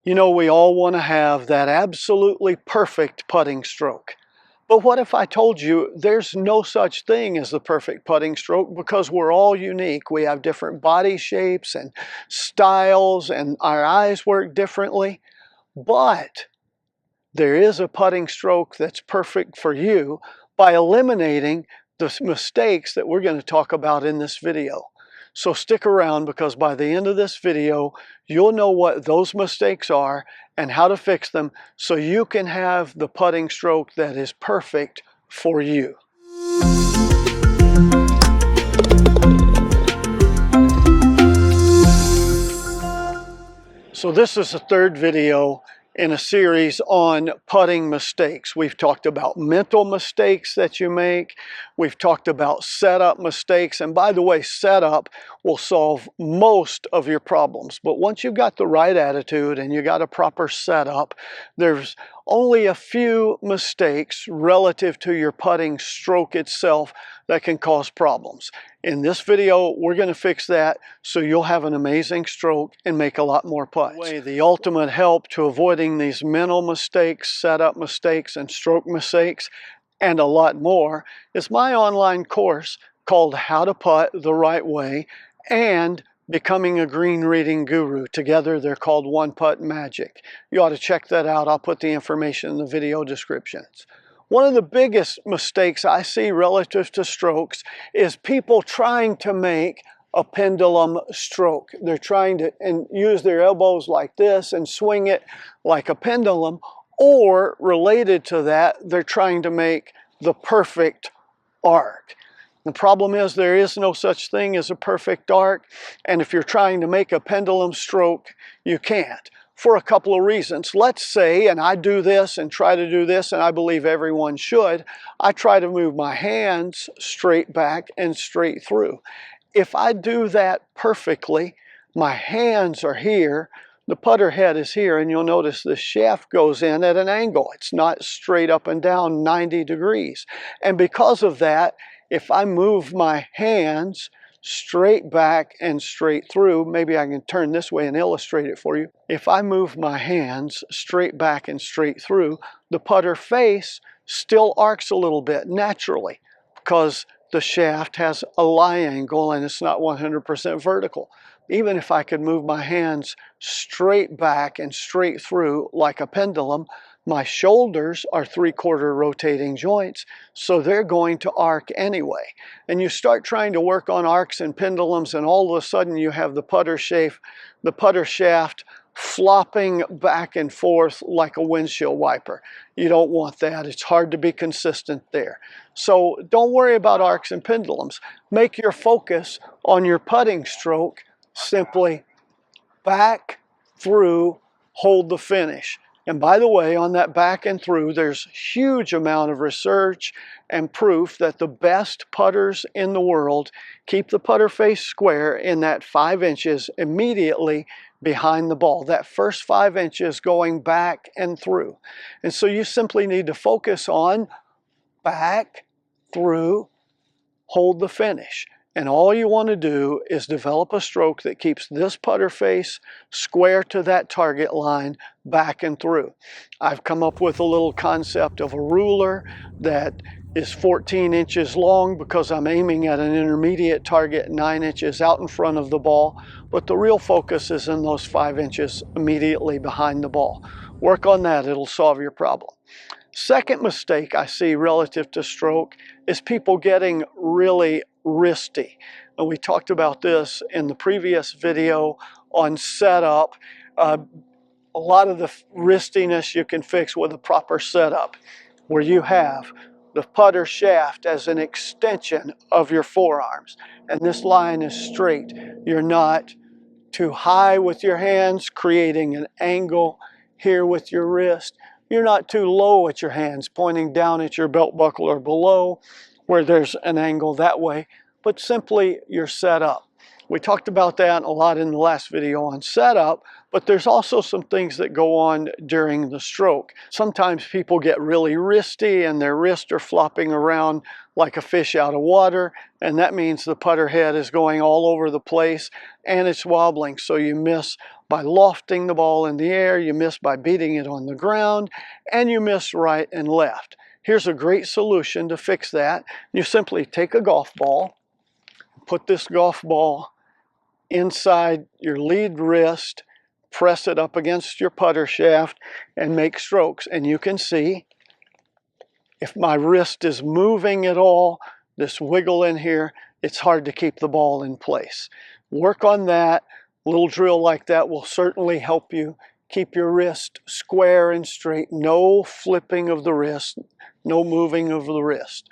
You know, we all want to have that absolutely perfect putting stroke. But what if I told you there's no such thing as the perfect putting stroke because we're all unique. We have different body shapes and styles and our eyes work differently. But there is a putting stroke that's perfect for you by eliminating the mistakes that we're going to talk about in this video. So stick around because by the end of this video, you'll know what those mistakes are and how to fix them so you can have the putting stroke that is perfect for you. So this is the third video in a series on putting mistakes. We've talked about mental mistakes that you make. We've talked about setup mistakes. And by the way, setup will solve most of your problems. But once you've got the right attitude and you got a proper setup, there's only a few mistakes relative to your putting stroke itself that can cause problems. In this video, we're going to fix that so you'll have an amazing stroke and make a lot more putts. The ultimate help to avoiding these mental mistakes, setup mistakes, and stroke mistakes, and a lot more, is my online course called How to Putt the Right Way and Becoming a Green Reading Guru. Together, they're called One Putt Magic. You ought to check that out. I'll put the information in the video descriptions. One of the biggest mistakes I see relative to strokes is people trying to make a pendulum stroke. They're trying to use their elbows like this and swing it like a pendulum, or related to that, they're trying to make the perfect arc. The problem is there is no such thing as a perfect arc, and if you're trying to make a pendulum stroke, you can't. For a couple of reasons. Let's say, and I do this and try to do this, and I believe everyone should, I try to move my hands straight back and straight through. If I do that perfectly, my hands are here, the putter head is here, and you'll notice the shaft goes in at an angle. It's not straight up and down 90 degrees. And because of that, if I move my hands straight back and straight through, maybe I can turn this way and illustrate it for you. If I move my hands straight back and straight through, the putter face still arcs a little bit naturally because the shaft has a lie angle and it's not 100% vertical. Even if I could move my hands straight back and straight through like a pendulum, my shoulders are 3/4 rotating joints, so they're going to arc anyway. And you start trying to work on arcs and pendulums, and all of a sudden you have the putter shaft flopping back and forth like a windshield wiper. You don't want that. It's hard to be consistent there. So don't worry about arcs and pendulums. Make your focus on your putting stroke simply back, through, hold the finish. And by the way, on that back and through, there's huge amount of research and proof that the best putters in the world keep the putter face square in that 5 inches immediately behind the ball. That first 5 inches going back and through. And so you simply need to focus on back, through, hold the finish. And all you want to do is develop a stroke that keeps this putter face square to that target line back and through. I've come up with a little concept of a ruler that is 14 inches long because I'm aiming at an intermediate target 9 inches out in front of the ball, but the real focus is in those 5 inches immediately behind the ball. Work on that, it'll solve your problem. Second mistake I see relative to stroke is people getting really wristy. And we talked about this in the previous video on setup. A lot of the wristiness you can fix with a proper setup, where you have the putter shaft as an extension of your forearms. And this line is straight. You're not too high with your hands, creating an angle here with your wrist. You're not too low at your hands, pointing down at your belt buckle or below, where there's an angle that way, but simply you're set up. We talked about that a lot in the last video on setup, But there's also some things that go on during the stroke. Sometimes people get really wristy and their wrists are flopping around like a fish out of water, and that means the putter head is going all over the place and it's wobbling. So you miss by lofting the ball in the air, you miss by beating it on the ground, and you miss right and left. Here's a great solution to fix that. You simply take a golf ball, put this golf ball inside your lead wrist, press it up against your putter shaft, and make strokes. And you can see if my wrist is moving at all, this wiggle in here, it's hard to keep the ball in place. Work on that. A little drill like that will certainly help you keep your wrist square and straight. No flipping of the wrist, no moving of the wrist.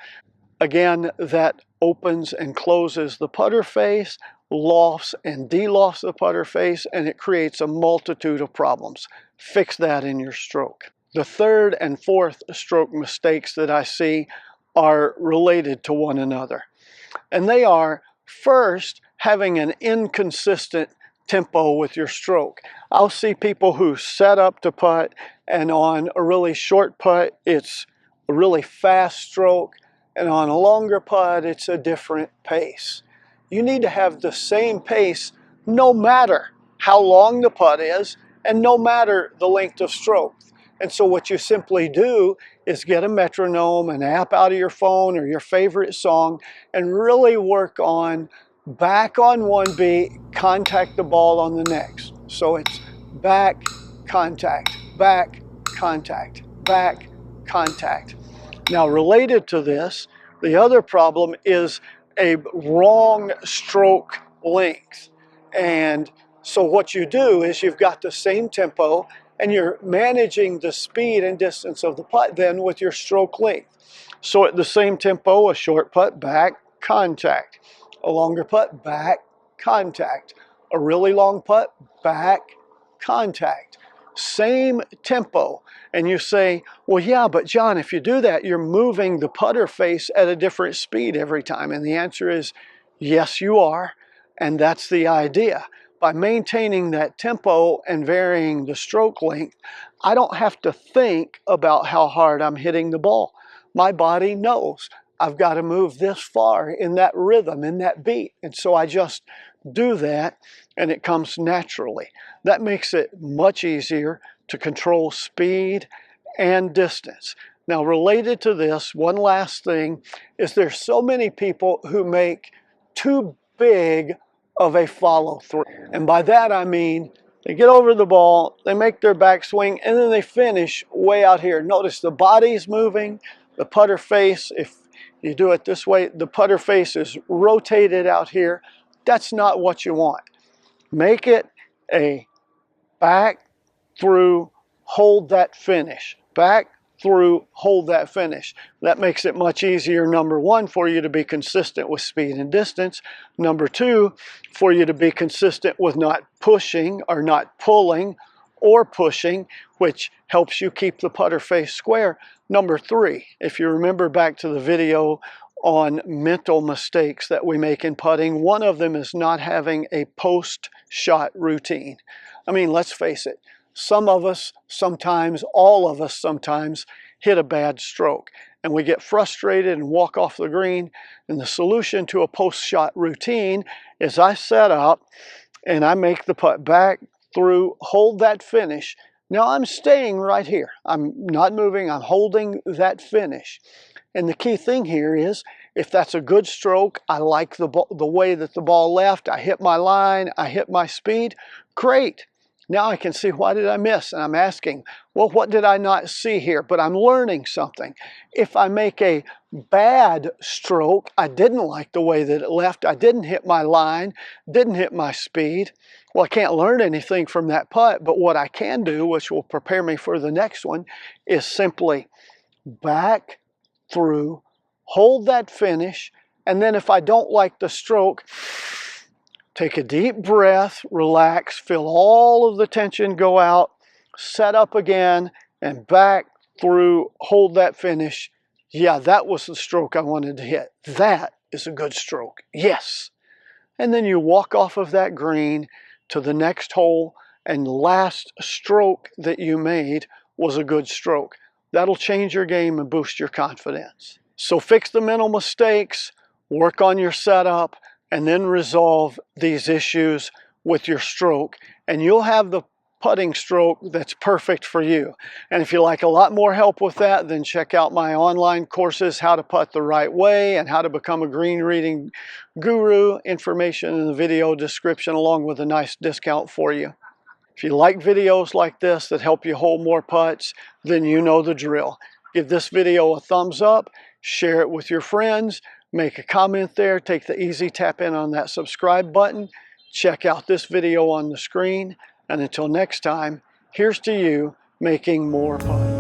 Again, that opens and closes the putter face, lofts and delofts the putter face, and it creates a multitude of problems. Fix that in your stroke. The third and fourth stroke mistakes that I see are related to one another. And they are, first, having an inconsistent tempo with your stroke. I'll see people who set up to putt, and on a really short putt, it's a really fast stroke, and on a longer putt, it's a different pace. You need to have the same pace no matter how long the putt is and no matter the length of stroke. And so what you simply do is get a metronome, an app out of your phone or your favorite song, and really work on back on one beat, contact the ball on the next. So it's back, contact, back, contact, back, contact. Now, related to this, the other problem is a wrong stroke length. And so what you do is you've got the same tempo and you're managing the speed and distance of the putt then with your stroke length. So at the same tempo, a short putt, back, contact. A longer putt, back, contact. A really long putt, back, contact. Same tempo. And you say, well, yeah, but John, if you do that, you're moving the putter face at a different speed every time. And the answer is, yes, you are. And that's the idea. By maintaining that tempo and varying the stroke length, I don't have to think about how hard I'm hitting the ball. My body knows I've got to move this far in that rhythm, in that beat. And so I just do that and it comes naturally. That makes it much easier to control speed and distance. Now, related to this, one last thing is there's so many people who make too big of a follow through. And by that I mean they get over the ball, they make their backswing, and then they finish way out here. Notice the body's moving, the putter face, if you do it this way, the putter face is rotated out here. That's not what you want. Make it a back, through, hold that finish. Back, through, hold that finish. That makes it much easier, number one, for you to be consistent with speed and distance. Number two, for you to be consistent with not pushing or not pulling or pushing, which helps you keep the putter face square. Number three, if you remember back to the video on mental mistakes that we make in putting, one of them is not having a post-shot routine. I mean, let's face it, some of us sometimes, all of us sometimes, hit a bad stroke. And we get frustrated and walk off the green. And the solution to a post-shot routine is I set up and I make the putt back, through, hold that finish. Now I'm staying right here. I'm not moving, I'm holding that finish. And the key thing here is, if that's a good stroke, I like the way that the ball left, I hit my line, I hit my speed, great. Now I can see, why did I miss? And I'm asking, well, what did I not see here? But I'm learning something. If I make a bad stroke, I didn't like the way that it left, I didn't hit my line, didn't hit my speed, well, I can't learn anything from that putt, but what I can do, which will prepare me for the next one, is simply back, through, hold that finish, and then if I don't like the stroke, take a deep breath, relax, feel all of the tension go out, set up again, and back, through, hold that finish. Yeah, that was the stroke I wanted to hit. That is a good stroke. Yes. And then you walk off of that green to the next hole and last stroke that you made was a good stroke. That'll change your game and boost your confidence. So fix the mental mistakes, work on your setup, and then resolve these issues with your stroke, and you'll have the putting stroke that's perfect for you. And if you like a lot more help with that, then check out my online courses, How to Putt the Right Way and How to Become a Green Reading Guru. Information in the video description along with a nice discount for you. If you like videos like this that help you hold more putts, then you know the drill. Give this video a thumbs up, share it with your friends, make a comment there, take the easy tap in on that subscribe button, check out this video on the screen, and until next time, here's to you making more putts.